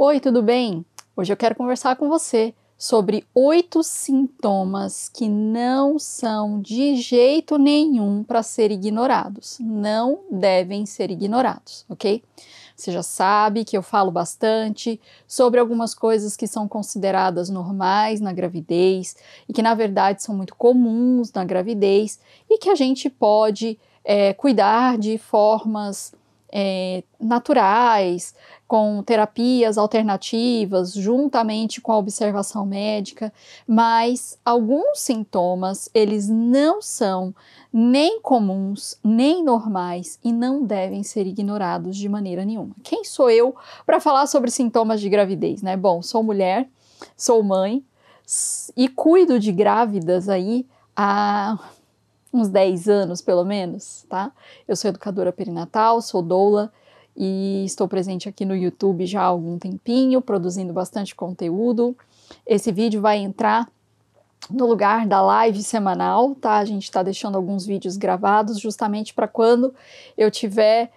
Oi, tudo bem? Hoje eu quero conversar com você sobre 8 sintomas que não são de jeito nenhum para ser ignorados. Não devem ser ignorados, ok? Você já sabe que eu falo bastante sobre algumas coisas que são consideradas normais na gravidez e que na verdade são muito comuns na gravidez e que a gente pode cuidar de formas naturais, com terapias alternativas, juntamente com a observação médica, mas alguns sintomas, eles não são nem comuns, nem normais e não devem ser ignorados de maneira nenhuma. Quem sou eu para falar sobre sintomas de gravidez, né? Bom, sou mulher, sou mãe e cuido de grávidas aí há uns 10 anos, pelo menos, tá? Eu sou educadora perinatal, sou doula e estou presente aqui no YouTube já há algum tempinho, produzindo bastante conteúdo. Esse vídeo vai entrar no lugar da live semanal, tá? A gente está deixando alguns vídeos gravados justamente para quando eu tiver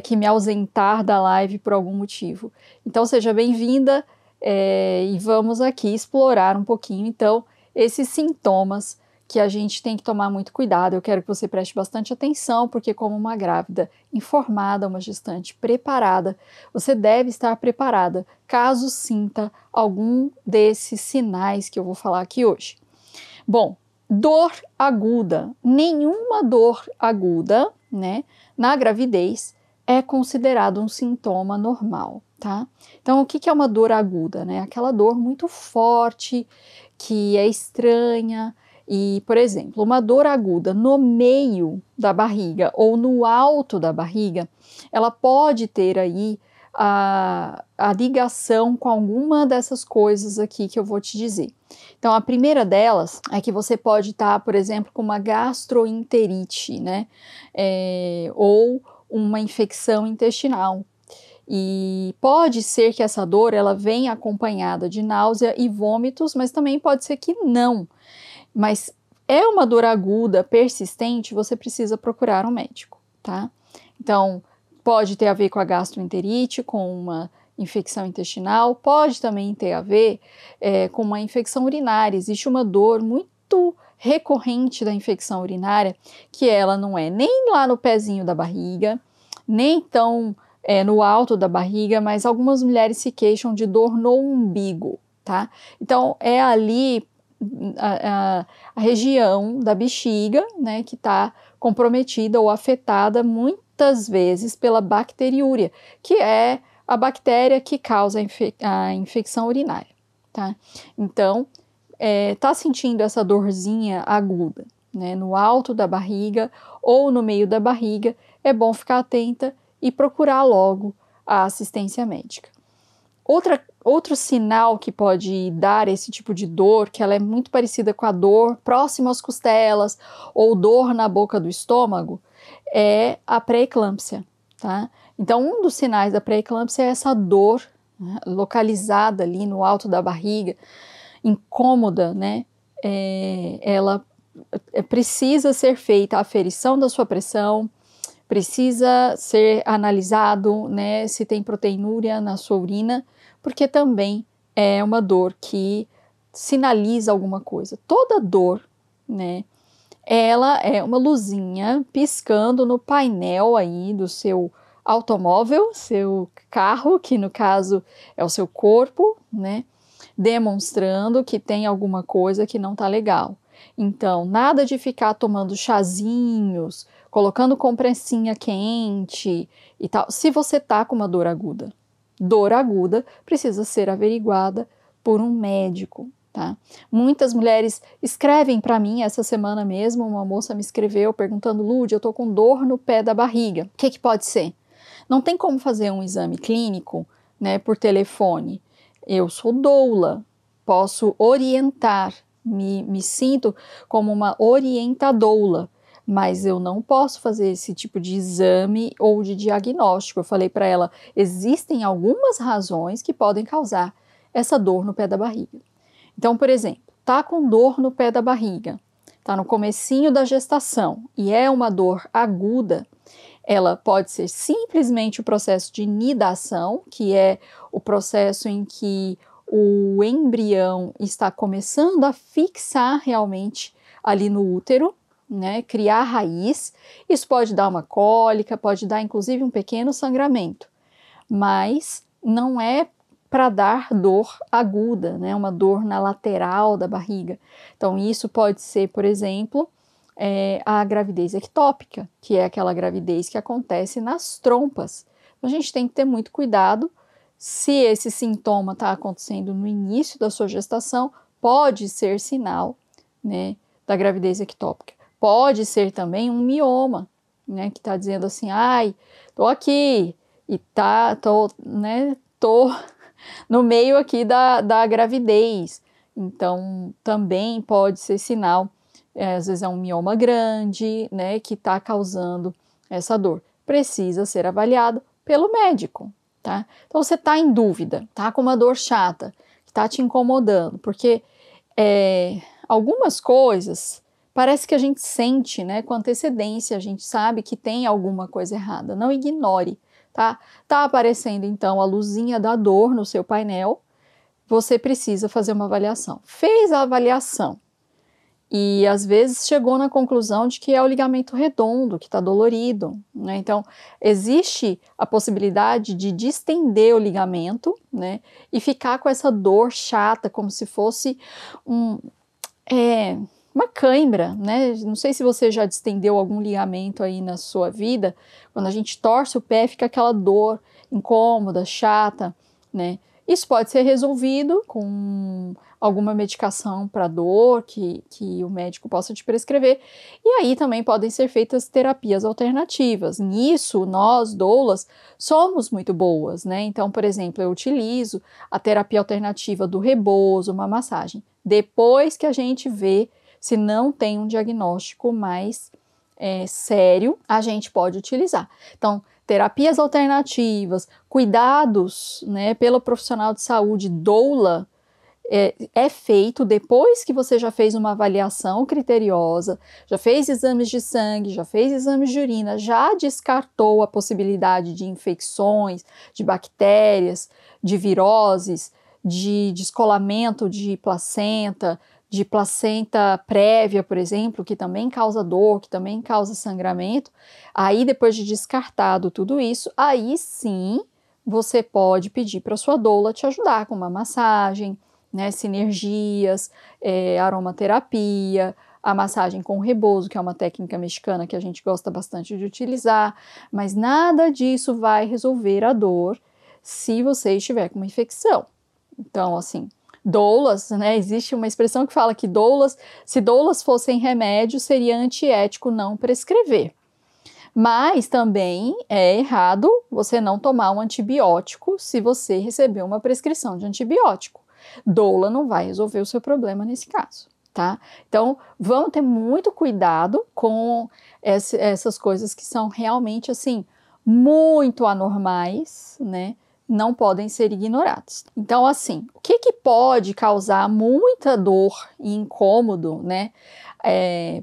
que me ausentar da live por algum motivo. Então, seja bem-vinda e vamos aqui explorar um pouquinho, então, esses sintomas que a gente tem que tomar muito cuidado. Eu quero que você preste bastante atenção, porque como uma grávida informada, uma gestante preparada, você deve estar preparada caso sinta algum desses sinais que eu vou falar aqui hoje. Bom, dor aguda. Nenhuma dor aguda, né, na gravidez é considerado um sintoma normal, tá? Então, o que é uma dor aguda, né? Aquela dor muito forte, que é estranha. E, por exemplo, uma dor aguda no meio da barriga ou no alto da barriga, ela pode ter aí a ligação com alguma dessas coisas aqui que eu vou te dizer. Então, a primeira delas é que você pode estar, por exemplo, com uma gastroenterite, né? Ou uma infecção intestinal. E pode ser que essa dor ela venha acompanhada de náusea e vômitos, mas também pode ser que não. Mas é uma dor aguda, persistente, você precisa procurar um médico, tá? Então, pode ter a ver com a gastroenterite, com uma infecção intestinal, pode também ter a ver com uma infecção urinária. Existe uma dor muito recorrente da infecção urinária, que ela não é nem lá no pezinho da barriga, nem tão no alto da barriga, mas algumas mulheres se queixam de dor no umbigo, tá? Então, é ali a região da bexiga, né, que está comprometida ou afetada muitas vezes pela bacteriúria, que é a bactéria que causa a infecção urinária, tá? Então, tá sentindo essa dorzinha aguda, né, no alto da barriga ou no meio da barriga, é bom ficar atenta e procurar logo a assistência médica. Outro sinal que pode dar esse tipo de dor, que ela é muito parecida com a dor próxima às costelas ou dor na boca do estômago, é a pré-eclâmpsia, tá? Então, um dos sinais da pré-eclâmpsia é essa dor, né, localizada ali no alto da barriga, incômoda, né? Ela precisa ser feita a aferição da sua pressão, precisa ser analisado, né, se tem proteinúria na sua urina, porque também é uma dor que sinaliza alguma coisa. Toda dor, né, ela é uma luzinha piscando no painel aí do seu automóvel, seu carro, que no caso é o seu corpo, né, demonstrando que tem alguma coisa que não tá legal. Então, nada de ficar tomando chazinhos, colocando compressinha quente e tal, se você tá com uma dor aguda. Dor aguda precisa ser averiguada por um médico, tá? Muitas mulheres escrevem para mim, essa semana mesmo, uma moça me escreveu perguntando: Lúdia, eu tô com dor no pé da barriga, o que pode ser? Não tem como fazer um exame clínico, né, por telefone. Eu sou doula, posso orientar, me sinto como uma orientadoula, mas eu não posso fazer esse tipo de exame ou de diagnóstico. Eu falei para ela, existem algumas razões que podem causar essa dor no pé da barriga. Então, por exemplo, tá com dor no pé da barriga, tá no comecinho da gestação e é uma dor aguda, Ela pode ser simplesmente o processo de nidação, que é o processo em que o embrião está começando a fixar realmente ali no útero, né, criar raiz. Isso pode dar uma cólica, pode dar inclusive um pequeno sangramento, mas não é para dar dor aguda, né, uma dor na lateral da barriga. Então isso pode ser, por exemplo, a gravidez ectópica, que é aquela gravidez que acontece nas trompas. Então, a gente tem que ter muito cuidado. Se esse sintoma está acontecendo no início da sua gestação, pode ser sinal, né, da gravidez ectópica. Pode ser também um mioma, né, que está dizendo assim, ai, tô aqui e tô no meio aqui da gravidez. Então, também pode ser sinal, às vezes é um mioma grande, né, que está causando essa dor. Precisa ser avaliado pelo médico, tá? Então, você está em dúvida, tá com uma dor chata, que está te incomodando, porque algumas coisas parece que a gente sente, né, com antecedência, a gente sabe que tem alguma coisa errada. Não ignore, tá? Tá aparecendo, então, a luzinha da dor no seu painel, você precisa fazer uma avaliação. Fez a avaliação e, às vezes, chegou na conclusão de que é o ligamento redondo que está dolorido, né? Então, existe a possibilidade de distender o ligamento, né, e ficar com essa dor chata, como se fosse uma cãibra, né? Não sei se você já distendeu algum ligamento aí na sua vida. Quando a gente torce o pé, fica aquela dor incômoda, chata, né? Isso pode ser resolvido com alguma medicação para dor que o médico possa te prescrever. E aí também podem ser feitas terapias alternativas. Nisso, nós, doulas, somos muito boas, né? Então, por exemplo, eu utilizo a terapia alternativa do rebozo, uma massagem. Depois que a gente vê se não tem um diagnóstico mais sério, a gente pode utilizar. Então, terapias alternativas, cuidados, né, pelo profissional de saúde doula, é feito depois que você já fez uma avaliação criteriosa, já fez exames de sangue, já fez exames de urina, já descartou a possibilidade de infecções, de bactérias, de viroses, de descolamento de placenta prévia, por exemplo, que também causa dor, que também causa sangramento. Aí, depois de descartado tudo isso, aí sim você pode pedir para sua doula te ajudar com uma massagem, né, sinergias, aromaterapia, a massagem com rebozo, que é uma técnica mexicana que a gente gosta bastante de utilizar, mas nada disso vai resolver a dor se você estiver com uma infecção. Então, assim, doulas, né, existe uma expressão que fala que se doulas fossem remédio, seria antiético não prescrever. Mas também é errado você não tomar um antibiótico se você receber uma prescrição de antibiótico. Doula não vai resolver o seu problema nesse caso, tá? Então, vamos ter muito cuidado com essas coisas que são realmente, assim, muito anormais, né? Não podem ser ignorados. Então, assim, o que pode causar muita dor e incômodo, né?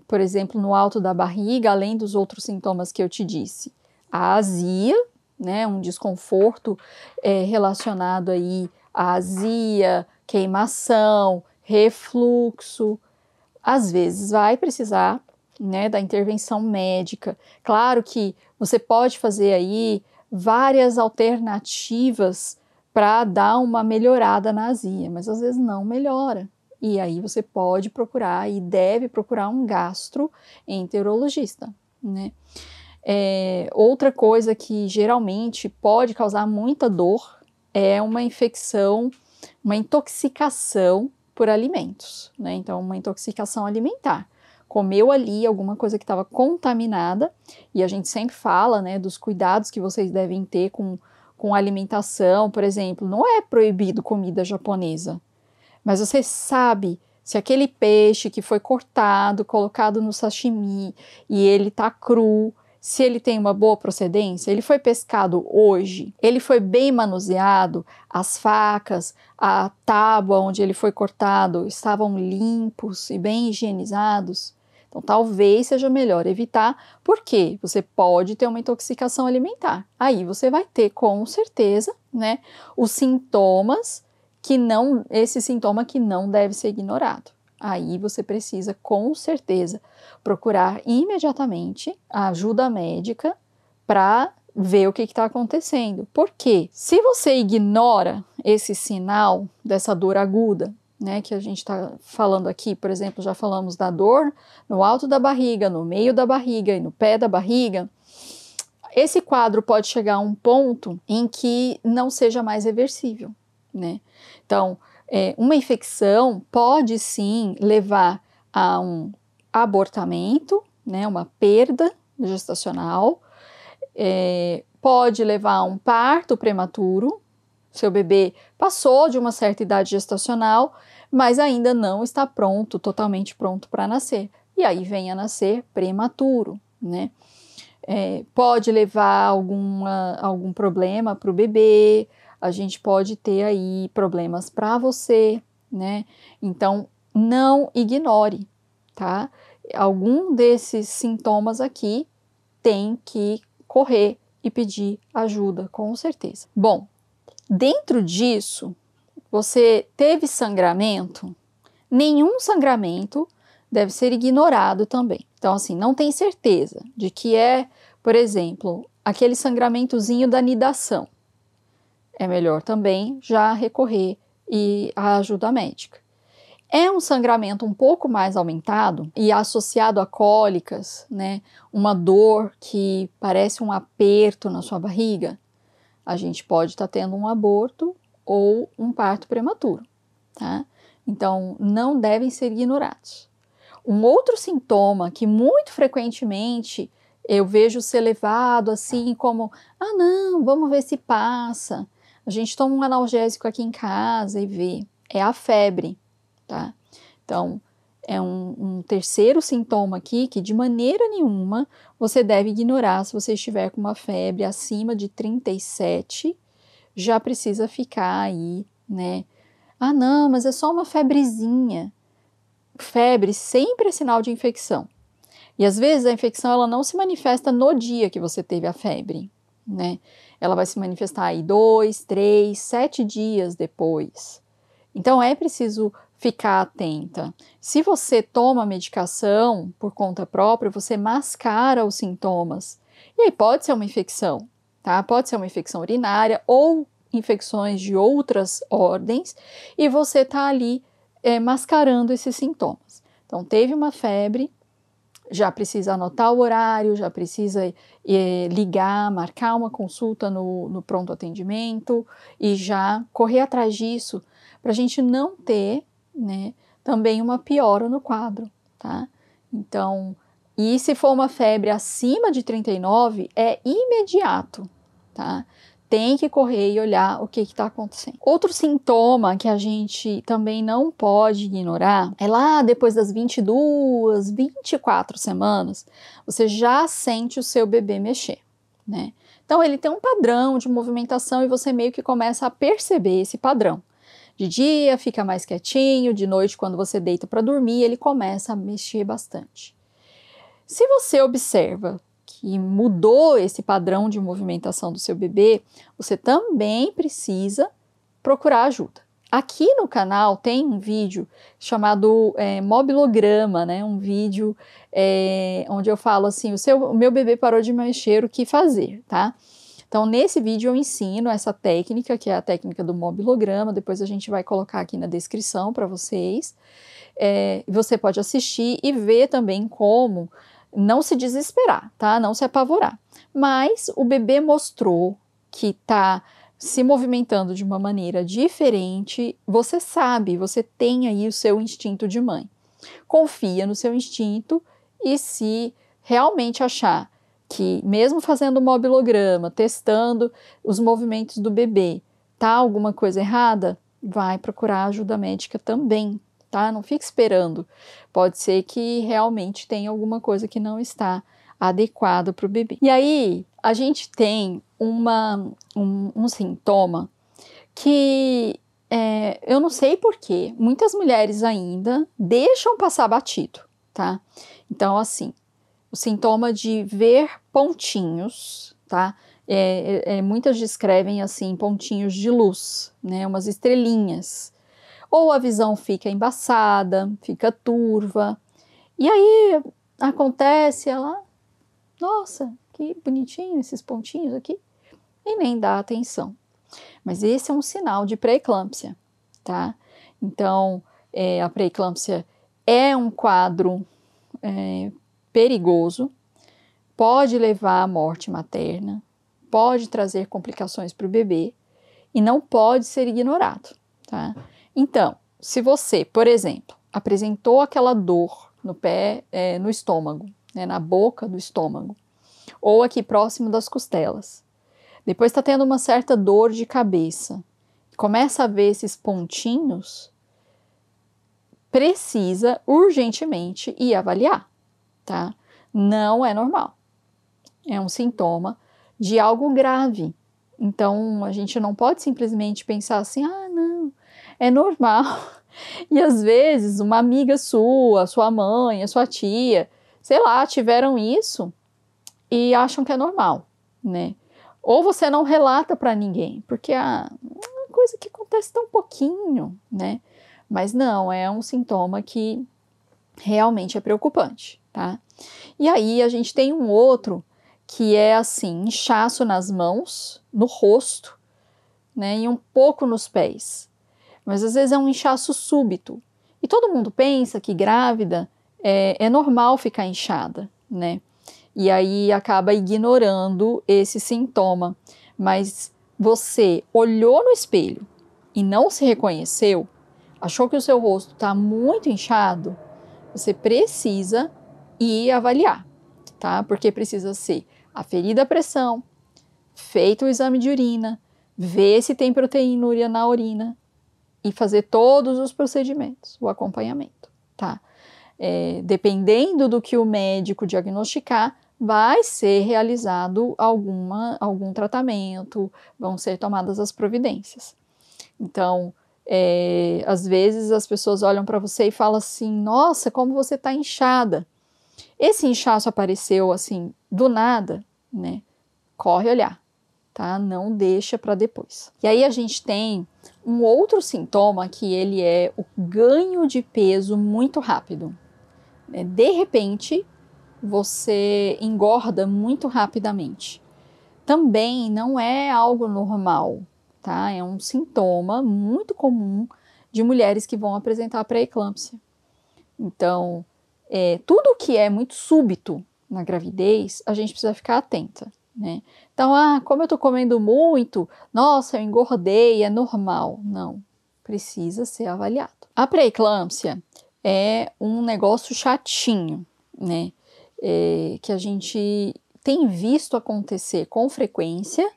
Por exemplo, no alto da barriga, além dos outros sintomas que eu te disse. A azia, né? Um desconforto relacionado aí à azia, queimação, refluxo. Às vezes vai precisar, né, da intervenção médica. Claro que você pode fazer aí várias alternativas para dar uma melhorada na azia, mas às vezes não melhora. E aí você pode procurar e deve procurar um gastroenterologista, né? Outra coisa que geralmente pode causar muita dor é uma infecção, uma intoxicação por alimentos, né? Então, uma intoxicação alimentar. Comeu ali alguma coisa que estava contaminada, e a gente sempre fala, né, dos cuidados que vocês devem ter com alimentação, por exemplo. Não é proibido comida japonesa, mas você sabe se aquele peixe que foi cortado, colocado no sashimi, e ele tá cru, se ele tem uma boa procedência, ele foi pescado hoje, ele foi bem manuseado, as facas, a tábua onde ele foi cortado estavam limpos e bem higienizados. Então, talvez seja melhor evitar, porque você pode ter uma intoxicação alimentar. Aí você vai ter, com certeza, né, os sintomas esse sintoma que não deve ser ignorado. Aí você precisa, com certeza, procurar imediatamente a ajuda médica para ver o que está acontecendo. Porque se você ignora esse sinal dessa dor aguda, né, que a gente está falando aqui, por exemplo, já falamos da dor no alto da barriga, no meio da barriga e no pé da barriga, esse quadro pode chegar a um ponto em que não seja mais reversível, né? Então, uma infecção pode sim levar a um abortamento, né, uma perda gestacional, pode levar a um parto prematuro. Seu bebê passou de uma certa idade gestacional, mas ainda não está pronto, totalmente pronto para nascer. E aí vem a nascer prematuro, né? Pode levar algum problema para o bebê, a gente pode ter aí problemas para você, né? Então, não ignore, tá? Algum desses sintomas aqui tem que correr e pedir ajuda, com certeza. Bom, dentro disso, você teve sangramento? Nenhum sangramento deve ser ignorado também. Então, assim, não tem certeza de que por exemplo, aquele sangramentozinho da nidação. É melhor também já recorrer à ajuda médica. É um sangramento um pouco mais aumentado e associado a cólicas, né? Uma dor que parece um aperto na sua barriga. A gente pode estar tendo um aborto ou um parto prematuro, tá? Então, não devem ser ignorados. Um outro sintoma que muito frequentemente eu vejo ser levado assim como, não, vamos ver se passa. A gente toma um analgésico aqui em casa e vê. É a febre, tá? Então, é um terceiro sintoma aqui que de maneira nenhuma você deve ignorar. Se você estiver com uma febre acima de 37, já precisa ficar aí, né? Não, mas é só uma febrezinha. Febre sempre é sinal de infecção. E às vezes a infecção ela não se manifesta no dia que você teve a febre, né? Ela vai se manifestar aí 2, 3, 7 dias depois. Então é preciso ficar atenta. Se você toma medicação por conta própria, você mascara os sintomas. E aí pode ser uma infecção, tá? Pode ser uma infecção urinária ou infecções de outras ordens e você tá ali mascarando esses sintomas. Então teve uma febre, já precisa anotar o horário, já precisa ligar, marcar uma consulta no pronto atendimento e já correr atrás disso para a gente não ter, né, também uma piora no quadro, tá? Então, e se for uma febre acima de 39, é imediato, tá? Tem que correr e olhar o que está acontecendo. Outro sintoma que a gente também não pode ignorar é lá depois das 22, 24 semanas, você já sente o seu bebê mexer, né? Então ele tem um padrão de movimentação e você meio que começa a perceber esse padrão. De dia fica mais quietinho, de noite quando você deita para dormir ele começa a mexer bastante. Se você observa que mudou esse padrão de movimentação do seu bebê, você também precisa procurar ajuda. Aqui no canal tem um vídeo chamado mobilograma, né? Um vídeo onde eu falo assim, o meu bebê parou de mexer, o que fazer, tá? Então, nesse vídeo eu ensino essa técnica, que é a técnica do mobilograma, depois a gente vai colocar aqui na descrição para vocês. Você pode assistir e ver também como não se desesperar, tá? Não se apavorar. Mas o bebê mostrou que tá se movimentando de uma maneira diferente. Você sabe, você tem aí o seu instinto de mãe. Confia no seu instinto e se realmente achar que mesmo fazendo o mobilograma, testando os movimentos do bebê, tá alguma coisa errada, vai procurar ajuda médica também, tá? Não fique esperando. Pode ser que realmente tenha alguma coisa que não está adequada para o bebê. E aí, a gente tem um sintoma que eu não sei porquê, muitas mulheres ainda deixam passar batido, tá? Então, assim, o sintoma de ver pontinhos, tá? Muitas descrevem, assim, pontinhos de luz, né? Umas estrelinhas. Ou a visão fica embaçada, fica turva. E aí acontece, ela, nossa, que bonitinho esses pontinhos aqui. E nem dá atenção. Mas esse é um sinal de pré-eclâmpsia, tá? Então, a pré-eclâmpsia é um quadro perigoso, pode levar à morte materna, pode trazer complicações para o bebê e não pode ser ignorado, tá? Então, se você, por exemplo, apresentou aquela dor no pé, no estômago, né, na boca do estômago, ou aqui próximo das costelas, depois está tendo uma certa dor de cabeça, começa a ver esses pontinhos, precisa urgentemente ir avaliar, tá? Não é normal. É um sintoma de algo grave. Então, a gente não pode simplesmente pensar assim, ah, não, é normal. E às vezes, uma amiga sua mãe, a sua tia, sei lá, tiveram isso e acham que é normal, né? Ou você não relata para ninguém, porque é uma coisa que acontece tão pouquinho, né? Mas não, é um sintoma que realmente é preocupante, tá? E aí a gente tem um outro que é assim, inchaço nas mãos, no rosto, né? E um pouco nos pés. Mas às vezes é um inchaço súbito. E todo mundo pensa que grávida é normal ficar inchada, né? E aí acaba ignorando esse sintoma. Mas você olhou no espelho e não se reconheceu, achou que o seu rosto está muito inchado, você precisa ir avaliar, tá? Porque precisa ser aferida a pressão, feito o exame de urina, ver se tem proteinúria na urina e fazer todos os procedimentos, o acompanhamento, tá? Dependendo do que o médico diagnosticar, vai ser realizado algum tratamento, vão ser tomadas as providências. Então, às vezes as pessoas olham para você e falam assim, nossa, como você está inchada. Esse inchaço apareceu assim, do nada, né? Corre olhar, tá? Não deixa para depois. E aí a gente tem um outro sintoma que ele é o ganho de peso muito rápido. De repente, você engorda muito rapidamente. Também não é algo normal, tá? É um sintoma muito comum de mulheres que vão apresentar pré-eclâmpsia. Então, tudo que é muito súbito na gravidez, a gente precisa ficar atenta, né? Então, como eu tô comendo muito, nossa, eu engordei, é normal. Não, precisa ser avaliado. A pré-eclâmpsia é um negócio chatinho, né? Que a gente tem visto acontecer com frequência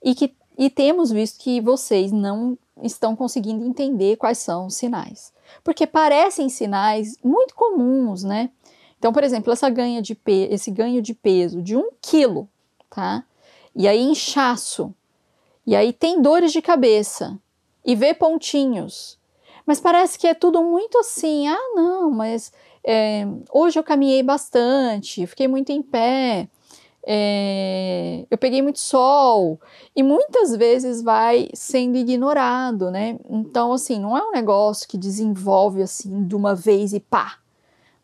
e temos visto que vocês não estão conseguindo entender quais são os sinais. Porque parecem sinais muito comuns, né? Então, por exemplo, esse ganho de peso de 1 quilo, tá? E aí inchaço, e aí tem dores de cabeça, e vê pontinhos. Mas parece que é tudo muito assim, não, mas hoje eu caminhei bastante, fiquei muito em pé, eu peguei muito sol, e muitas vezes vai sendo ignorado, né? Então, assim, não é um negócio que desenvolve assim de uma vez e pá,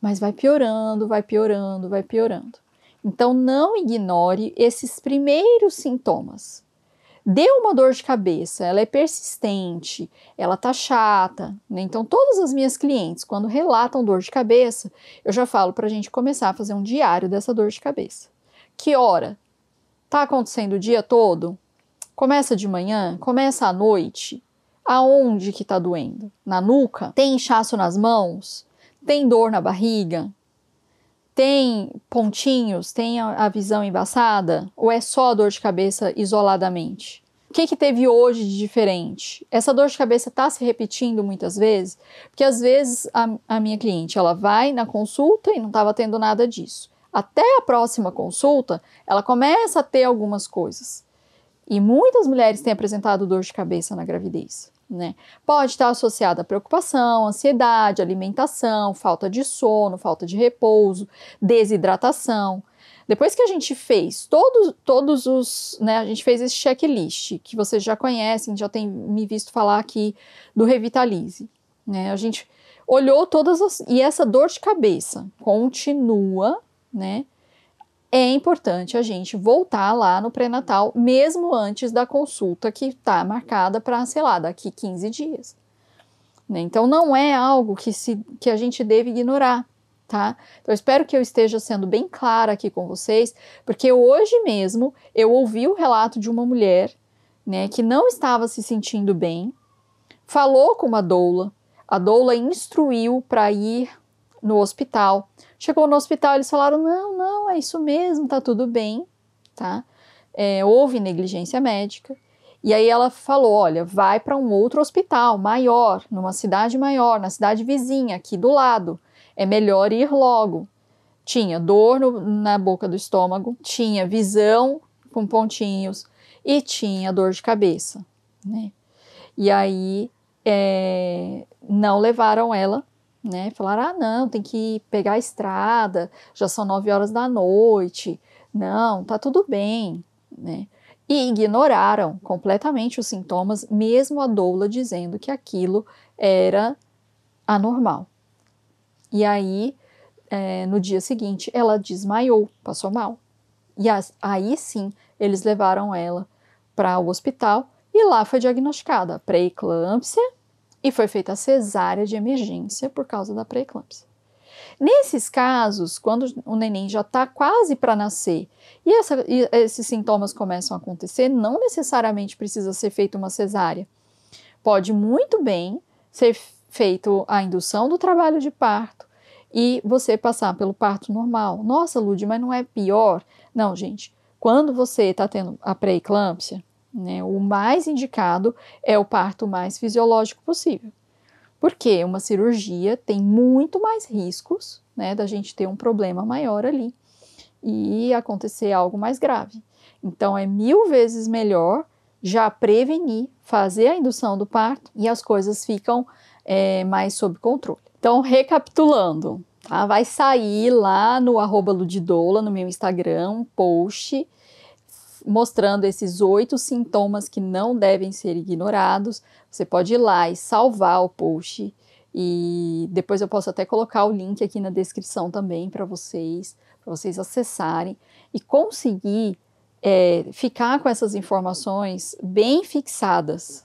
mas vai piorando, vai piorando, vai piorando. Então, não ignore esses primeiros sintomas. Deu uma dor de cabeça, ela é persistente, ela tá chata, né? Então, todas as minhas clientes, quando relatam dor de cabeça, eu já falo pra gente começar a fazer um diário dessa dor de cabeça. Que hora? Tá acontecendo o dia todo? Começa de manhã? Começa à noite? Aonde que tá doendo? Na nuca? Tem inchaço nas mãos? Tem dor na barriga? Tem pontinhos? Tem a visão embaçada? Ou é só dor de cabeça isoladamente? O que teve hoje de diferente? Essa dor de cabeça está se repetindo muitas vezes? Porque às vezes a minha cliente ela vai na consulta e não estava tendo nada disso. Até a próxima consulta, ela começa a ter algumas coisas. E muitas mulheres têm apresentado dor de cabeça na gravidez. né? Pode estar associada a preocupação, ansiedade, alimentação, falta de sono, falta de repouso, desidratação. Depois que a gente fez todos os, né, a gente fez esse checklist, que vocês já conhecem, já tem me visto falar aqui do Revitalize, né? A gente olhou e essa dor de cabeça continua, né? É importante a gente voltar lá no pré-natal, mesmo antes da consulta que está marcada para, sei lá, daqui 15 dias. Né? Então, não é algo que a gente deve ignorar, tá? Então, eu espero que eu esteja sendo bem clara aqui com vocês, porque hoje mesmo eu ouvi o relato de uma mulher, né, que não estava se sentindo bem, falou com uma doula, a doula instruiu para ir no hospital. Chegou no hospital, eles falaram, não, é isso mesmo, tá tudo bem, tá? Houve negligência médica. E aí ela falou, olha, vai para um outro hospital maior, numa cidade maior, na cidade vizinha, aqui do lado. É melhor ir logo. Tinha dor na boca do estômago, tinha visão com pontinhos e tinha dor de cabeça, né? E aí não levaram ela, né? Falaram, não, tem que pegar a estrada, já são 9 horas da noite, não, tá tudo bem, né? E ignoraram completamente os sintomas, mesmo a doula dizendo que aquilo era anormal. E aí, no dia seguinte, ela desmaiou, passou mal. E aí sim, eles levaram ela para o hospital e lá foi diagnosticada pré-eclâmpsia e foi feita a cesárea de emergência por causa da pré-eclâmpsia. Nesses casos, quando o neném já está quase para nascer e esses sintomas começam a acontecer, não necessariamente precisa ser feita uma cesárea. Pode muito bem ser feito a indução do trabalho de parto e você passar pelo parto normal. Nossa, Lud, mas não é pior? Não, gente. Quando você está tendo a pré-eclâmpsia, né, o mais indicado é o parto mais fisiológico possível. Porque uma cirurgia tem muito mais riscos, né, da gente ter um problema maior ali e acontecer algo mais grave. Então, é 1000 vezes melhor já prevenir, fazer a indução do parto e as coisas ficam mais sob controle. Então, recapitulando, tá? Vai sair lá no @ludidoula, no meu Instagram, um post mostrando esses 8 sintomas que não devem ser ignorados. Você pode ir lá e salvar o post e depois eu posso até colocar o link aqui na descrição também para vocês acessarem e conseguir ficar com essas informações bem fixadas.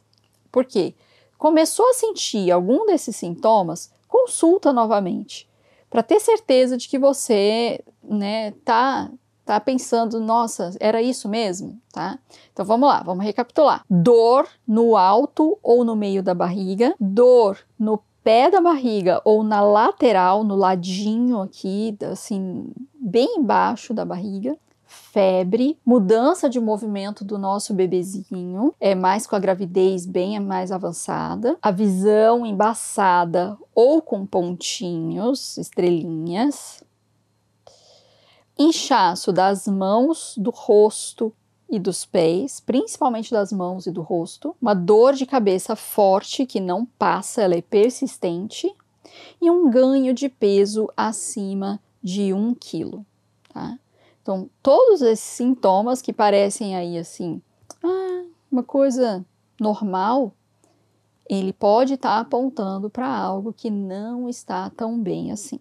Por quê? Começou a sentir algum desses sintomas, consulta novamente, para ter certeza de que você, né, tá pensando, nossa, era isso mesmo, tá? Então vamos lá, vamos recapitular. Dor no alto ou no meio da barriga, dor no pé da barriga ou na lateral, no ladinho aqui, assim, bem embaixo da barriga. Febre, mudança de movimento do nosso bebezinho, mais com a gravidez bem mais avançada, a visão embaçada ou com pontinhos, estrelinhas, inchaço das mãos, do rosto e dos pés, principalmente das mãos e do rosto, uma dor de cabeça forte que não passa, ela é persistente, e um ganho de peso acima de 1 quilo, tá? Então, todos esses sintomas que parecem aí assim, uma coisa normal, ele pode estar apontando para algo que não está tão bem assim.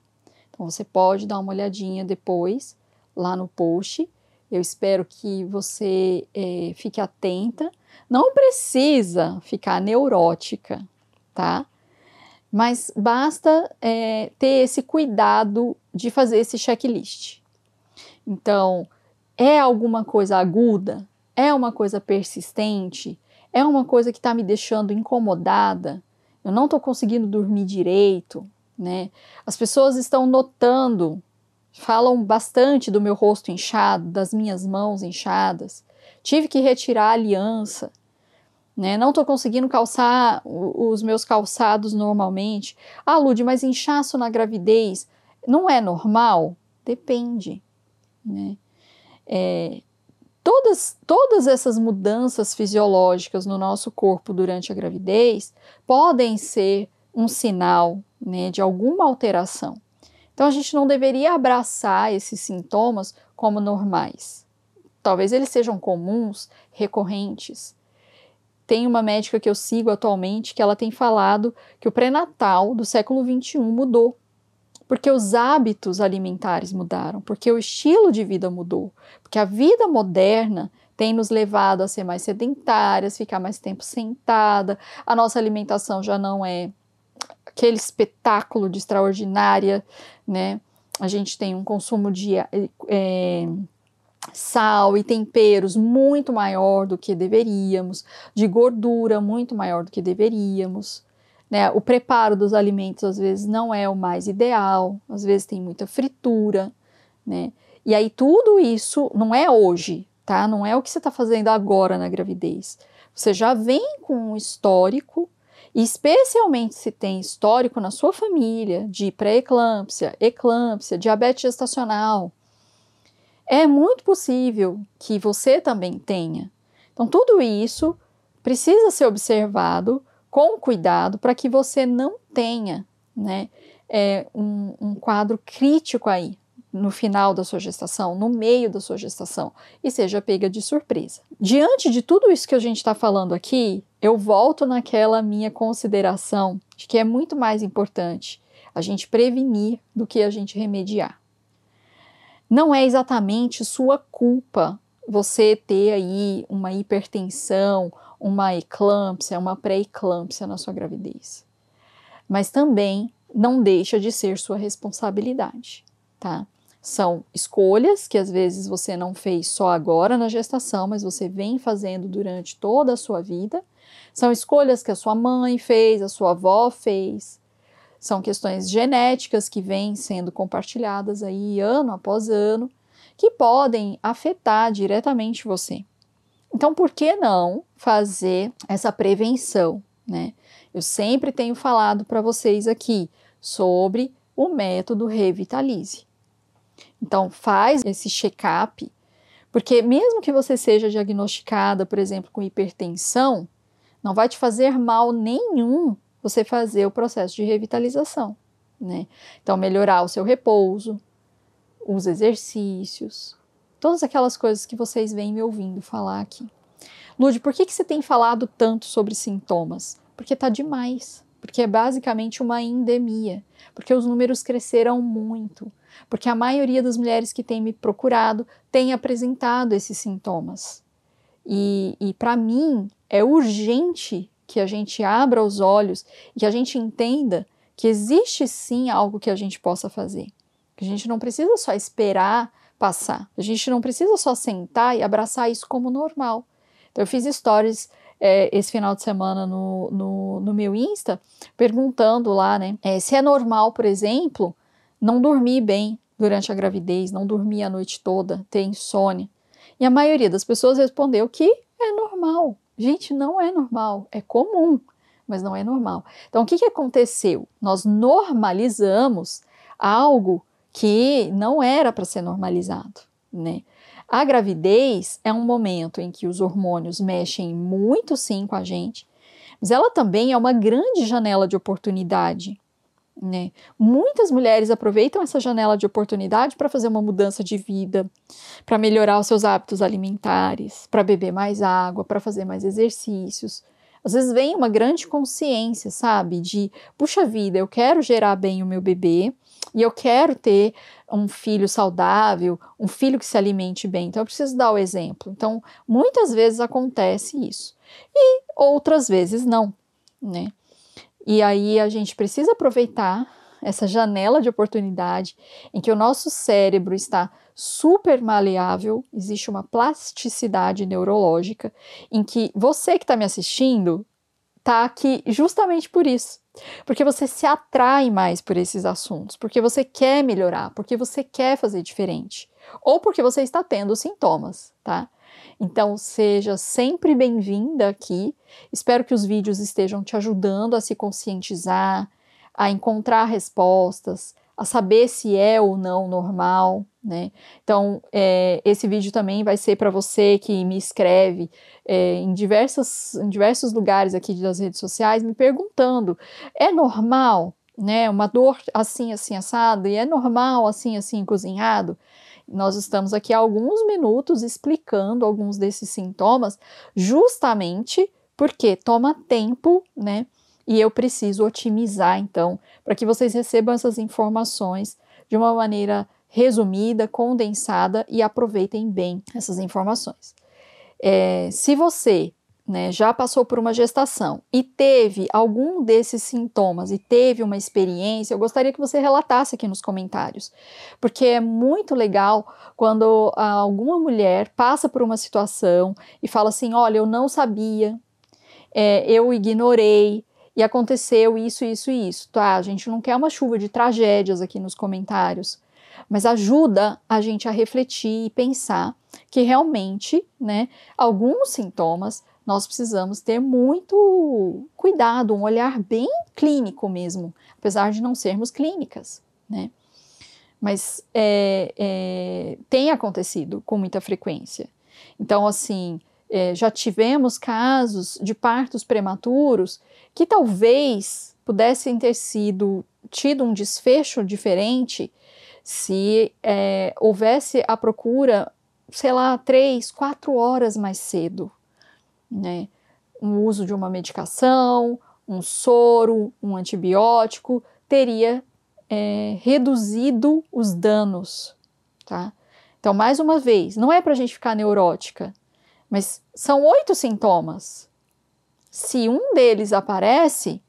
Então, você pode dar uma olhadinha depois, lá no post. Eu espero que você fique atenta. Não precisa ficar neurótica, tá? Mas basta ter esse cuidado de fazer esse checklist. Então, é alguma coisa aguda? É uma coisa persistente? É uma coisa que está me deixando incomodada? Eu não estou conseguindo dormir direito, né? As pessoas estão notando, falam bastante do meu rosto inchado, das minhas mãos inchadas. Tive que retirar a aliança, né? Não estou conseguindo calçar os meus calçados normalmente. Ah, Lud, mas inchaço na gravidez não é normal? Depende, né? Todas essas mudanças fisiológicas no nosso corpo durante a gravidez podem ser um sinal, né, de alguma alteração. Então, a gente não deveria abraçar esses sintomas como normais. Talvez eles sejam comuns, recorrentes. Tem uma médica que eu sigo atualmente que ela tem falado que o pré-natal do século XXI mudou, porque os hábitos alimentares mudaram, porque o estilo de vida mudou, porque a vida moderna tem nos levado a ser mais sedentárias, ficar mais tempo sentada, a nossa alimentação já não é aquele espetáculo de extraordinária, né? A gente tem um consumo de sal e temperos muito maior do que deveríamos, de gordura muito maior do que deveríamos, né? O preparo dos alimentos às vezes não é o mais ideal, às vezes tem muita fritura, né? E aí tudo isso não é hoje, tá? Não é o que você está fazendo agora na gravidez. Você já vem com um histórico, e especialmente se tem histórico na sua família de pré-eclâmpsia, eclâmpsia, diabetes gestacional, é muito possível que você também tenha. Então, tudo isso precisa ser observado com cuidado para que você não tenha, né, um quadro crítico aí no final da sua gestação, no meio da sua gestação, e seja pega de surpresa. Diante de tudo isso que a gente está falando aqui, eu volto naquela minha consideração de que é muito mais importante a gente prevenir do que a gente remediar. Não é exatamente sua culpa você ter aí uma hipertensão, uma eclâmpsia, uma pré-eclâmpsia na sua gravidez. Mas também não deixa de ser sua responsabilidade, tá? São escolhas que às vezes você não fez só agora na gestação, mas você vem fazendo durante toda a sua vida. São escolhas que a sua mãe fez, a sua avó fez. São questões genéticas que vêm sendo compartilhadas aí ano após ano, que podem afetar diretamente você. Então, por que não fazer essa prevenção, né? Eu sempre tenho falado para vocês aqui sobre o método Revitalize. Então, faz esse check-up, porque mesmo que você seja diagnosticada, por exemplo, com hipertensão, não vai te fazer mal nenhum você fazer o processo de revitalização, né? Então, melhorar o seu repouso, os exercícios, todas aquelas coisas que vocês vêm me ouvindo falar aqui. Lud, por que você tem falado tanto sobre sintomas? Porque tá demais, porque é basicamente uma endemia, porque os números cresceram muito, porque a maioria das mulheres que tem me procurado tem apresentado esses sintomas. E para mim é urgente que a gente abra os olhos e que a gente entenda que existe sim algo que a gente possa fazer. Que a gente não precisa só esperar passar. A gente não precisa só sentar e abraçar isso como normal. Então, eu fiz stories esse final de semana no meu Insta, perguntando lá, né, se é normal, por exemplo, não dormir bem durante a gravidez, não dormir a noite toda, ter insônia. E a maioria das pessoas respondeu que é normal. Gente, não é normal, é comum, mas não é normal. Então, o que aconteceu? Nós normalizamos algo que não era para ser normalizado, né? A gravidez é um momento em que os hormônios mexem muito sim com a gente, mas ela também é uma grande janela de oportunidade, né? Muitas mulheres aproveitam essa janela de oportunidade para fazer uma mudança de vida, para melhorar os seus hábitos alimentares, para beber mais água, para fazer mais exercícios. Às vezes vem uma grande consciência, sabe? De, puxa vida, eu quero gerar bem o meu bebê e eu quero ter um filho saudável, um filho que se alimente bem. Então, eu preciso dar o exemplo. Então, muitas vezes acontece isso. E outras vezes não, né? E aí a gente precisa aproveitar essa janela de oportunidade em que o nosso cérebro está super maleável, existe uma plasticidade neurológica, em que você que está me assistindo está aqui justamente por isso. Porque você se atrai mais por esses assuntos, porque você quer melhorar, porque você quer fazer diferente, ou porque você está tendo sintomas, tá? Então, seja sempre bem-vinda aqui. Espero que os vídeos estejam te ajudando a se conscientizar, a encontrar respostas, a saber se é ou não normal, né? Então, esse vídeo também vai ser para você que me escreve em diversos lugares aqui das redes sociais, me perguntando, é normal, né, uma dor assim, assim, assado, e é normal assim, assim, cozinhado? Nós estamos aqui há alguns minutos explicando alguns desses sintomas, justamente porque toma tempo, né? E eu preciso otimizar, então, para que vocês recebam essas informações de uma maneira resumida, condensada e aproveitem bem essas informações. Se você, né, já passou por uma gestação e teve algum desses sintomas e teve uma experiência, eu gostaria que você relatasse aqui nos comentários, porque é muito legal quando alguma mulher passa por uma situação e fala assim, olha, eu não sabia, eu ignorei, e aconteceu isso, isso e isso, tá? A gente não quer uma chuva de tragédias aqui nos comentários, mas ajuda a gente a refletir e pensar que realmente, né, alguns sintomas nós precisamos ter muito cuidado, um olhar bem clínico mesmo, apesar de não sermos clínicas, né? Mas tem acontecido com muita frequência. Então, assim, já tivemos casos de partos prematuros que talvez pudessem ter tido um desfecho diferente se houvesse a procura, sei lá, 3, 4 horas mais cedo, né? O uso de uma medicação, um soro, um antibiótico, teria reduzido os danos, tá? Então, mais uma vez, não é para a gente ficar neurótica, mas são 8 sintomas. Se um deles aparece,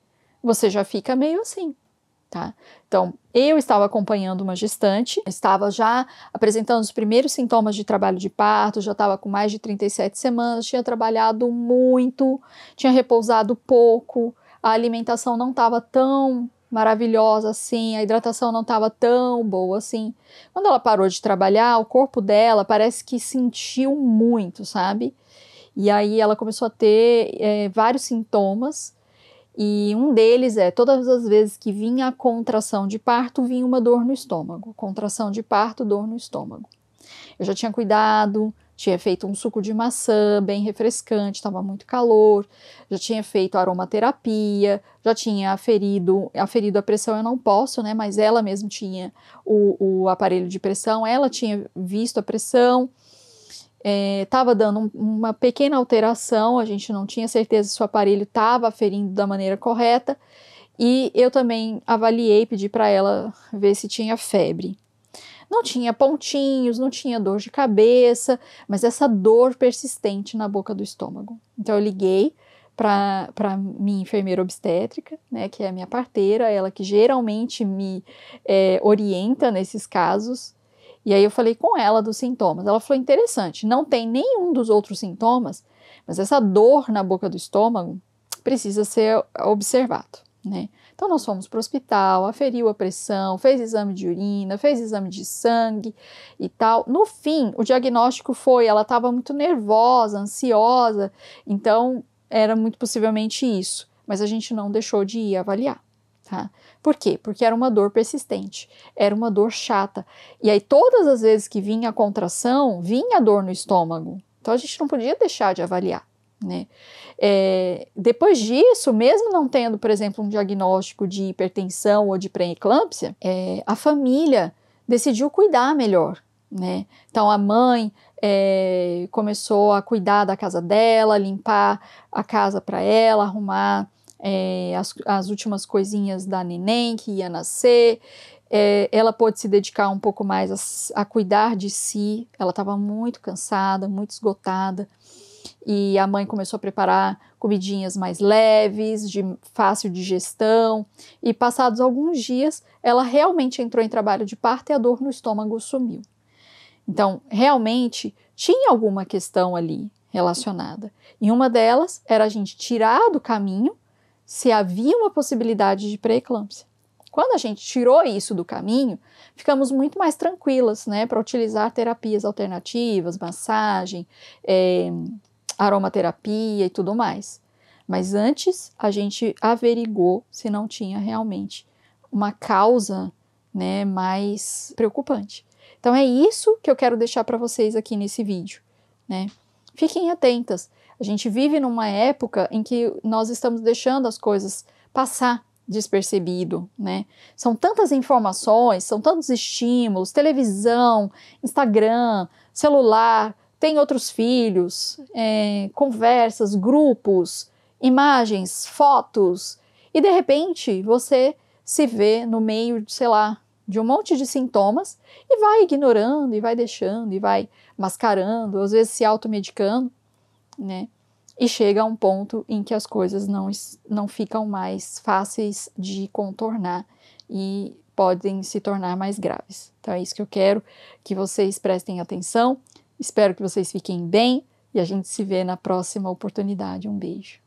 você já fica meio assim, tá? Então, eu estava acompanhando uma gestante, estava já apresentando os primeiros sintomas de trabalho de parto, já estava com mais de 37 semanas, tinha trabalhado muito, tinha repousado pouco, a alimentação não estava tão maravilhosa assim, a hidratação não estava tão boa assim. Quando ela parou de trabalhar, o corpo dela parece que sentiu muito, sabe? E aí ela começou a ter vários sintomas, e um deles todas as vezes que vinha a contração de parto, vinha uma dor no estômago. Contração de parto, dor no estômago. Eu já tinha cuidado, tinha feito um suco de maçã bem refrescante, estava muito calor, já tinha feito aromaterapia, já tinha aferido a pressão, eu não posso, né, mas ela mesmo tinha o aparelho de pressão, ela tinha visto a pressão, estava dando uma pequena alteração, a gente não tinha certeza se o aparelho estava aferindo da maneira correta, e eu também avaliei, pedi para ela ver se tinha febre. Não tinha pontinhos, não tinha dor de cabeça, mas essa dor persistente na boca do estômago. Então eu liguei para minha enfermeira obstétrica, né, que é a minha parteira, ela que geralmente me orienta nesses casos. E aí eu falei com ela dos sintomas. Ela falou, interessante, não tem nenhum dos outros sintomas, mas essa dor na boca do estômago precisa ser observado, né? Então nós fomos para o hospital, aferiu a pressão, fez exame de urina, fez exame de sangue e tal. No fim, o diagnóstico foi, ela estava muito nervosa, ansiosa, então era muito possivelmente isso, mas a gente não deixou de ir avaliar, tá? Por quê? Porque era uma dor persistente, era uma dor chata. E aí todas as vezes que vinha a contração, vinha a dor no estômago. Então a gente não podia deixar de avaliar, né? Depois disso, mesmo não tendo, por exemplo, um diagnóstico de hipertensão ou de pré-eclâmpsia, a família decidiu cuidar melhor, né? Então a mãe começou a cuidar da casa dela, limpar a casa para ela, arrumar as últimas coisinhas da neném que ia nascer. Ela pôde se dedicar um pouco mais a cuidar de si, ela estava muito cansada, muito esgotada, e a mãe começou a preparar comidinhas mais leves, de fácil digestão, e passados alguns dias, ela realmente entrou em trabalho de parto e a dor no estômago sumiu. Então, realmente, tinha alguma questão ali relacionada, e uma delas era a gente tirar do caminho se havia uma possibilidade de pré-eclâmpsia. Quando a gente tirou isso do caminho, ficamos muito mais tranquilas, né, para utilizar terapias alternativas, massagem, aromaterapia e tudo mais. Mas antes, a gente averigou se não tinha realmente uma causa, né, mais preocupante. Então é isso que eu quero deixar para vocês aqui nesse vídeo, né? Fiquem atentas. A gente vive numa época em que nós estamos deixando as coisas passar despercebido, né? São tantas informações, são tantos estímulos, televisão, Instagram, celular, tem outros filhos, conversas, grupos, imagens, fotos, e de repente você se vê no meio, sei lá, de um monte de sintomas e vai ignorando, e vai deixando, e vai mascarando, às vezes se automedicando, né? E chega a um ponto em que as coisas não ficam mais fáceis de contornar e podem se tornar mais graves. Então é isso que eu quero que vocês prestem atenção. Espero que vocês fiquem bem e a gente se vê na próxima oportunidade. Um beijo.